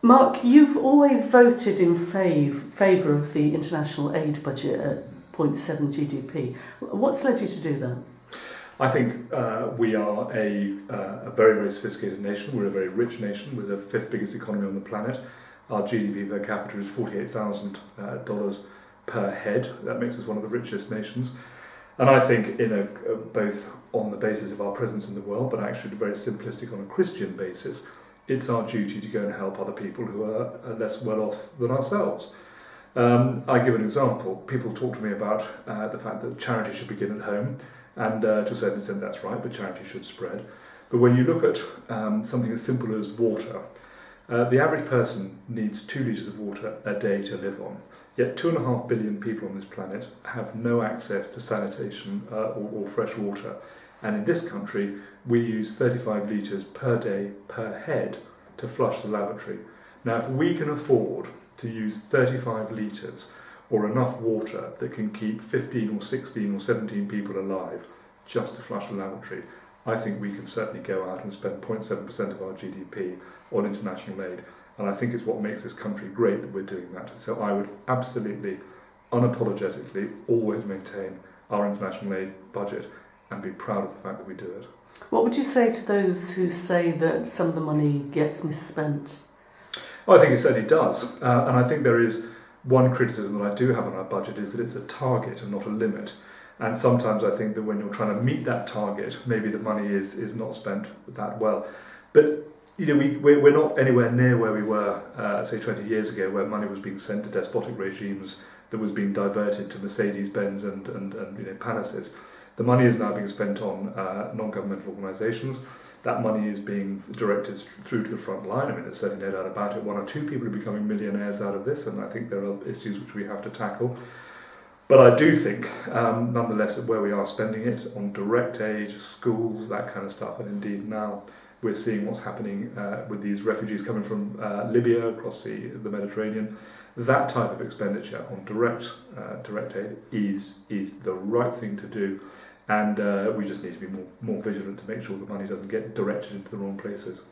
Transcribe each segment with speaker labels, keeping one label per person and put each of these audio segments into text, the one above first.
Speaker 1: Mark, you've always voted in favour of the international aid budget at 0.7 GDP. What's led you to do that?
Speaker 2: I think we are a very, very sophisticated nation. We're a very rich nation. We're the fifth biggest economy on the planet. Our GDP per capita is $48,000 per head. That makes us one of the richest nations. And I think, both on the basis of our presence in the world, but actually very simplistic on a Christian basis, it's our duty to go and help other people who are less well off than ourselves. I give an example. People talk to me about the fact that charity should begin at home, and to a certain extent that's right, but charity should spread. But when you look at something as simple as water, the average person needs 2 litres of water a day to live on. Yet 2.5 billion people on this planet have no access to sanitation or fresh water. And in this country, we use 35 litres per day per head to flush the lavatory. Now, if we can afford to use 35 litres or enough water that can keep 15 or 16 or 17 people alive just to flush a lavatory, I think we can certainly go out and spend 0.7% of our GDP on international aid. And I think it's what makes this country great that we're doing that. So I would absolutely, unapologetically, always maintain our international aid budget and be proud of the fact that we do it.
Speaker 1: What would you say to those who say that some of the money gets misspent?
Speaker 2: Well, I think it certainly does. And I think there is one criticism that I do have on our budget is that it's a target and not a limit. And sometimes I think that when you're trying to meet that target, maybe the money is not spent that well. But we're not anywhere near where we were, say 20 years ago, where money was being sent to despotic regimes that was being diverted to Mercedes-Benz and palaces. The money is now being spent on non-governmental organisations. That money is being directed through to the front line. I mean, there's certainly no doubt about it. 1 or 2 people are becoming millionaires out of this, and I think there are issues which we have to tackle. But I do think, nonetheless, that where we are spending it on direct aid, schools, that kind of stuff, and indeed now we're seeing what's happening with these refugees coming from Libya across the Mediterranean. That type of expenditure on direct aid is the right thing to do, and we just need to be more vigilant to make sure the money doesn't get directed into the wrong places.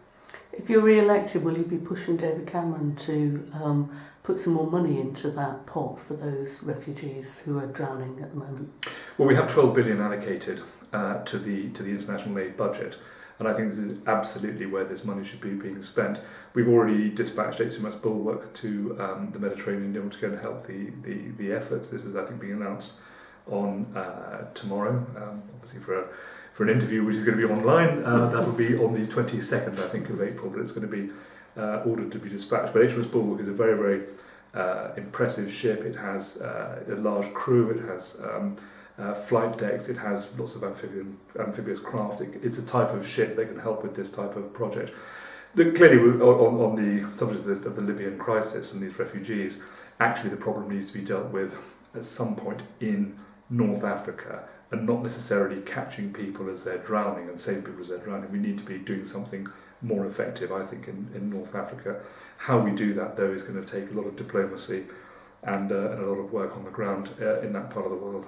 Speaker 1: If you're re-elected, will you be pushing David Cameron to put some more money into that pot for those refugees who are drowning at the moment?
Speaker 2: Well, we have 12 billion allocated to the international aid budget. And I think this is absolutely where this money should be being spent. We've already dispatched HMS Bulwark to the Mediterranean in order to go and help the efforts. This is, I think, being announced on tomorrow, obviously for an interview which is going to be online. That'll be on the 22nd, I think, of April, but it's going to be ordered to be dispatched. But HMS Bulwark is a very, very impressive ship. It has a large crew. It has flight decks, it has lots of amphibious craft. It's a type of ship that can help with this type of project. Clearly, on the subject of the Libyan crisis and these refugees, actually the problem needs to be dealt with at some point in North Africa, and not necessarily catching people as they're drowning and saving people as they're drowning. We need to be doing something more effective, I think, in North Africa. How we do that, though, is going to take a lot of diplomacy and a lot of work on the ground in that part of the world.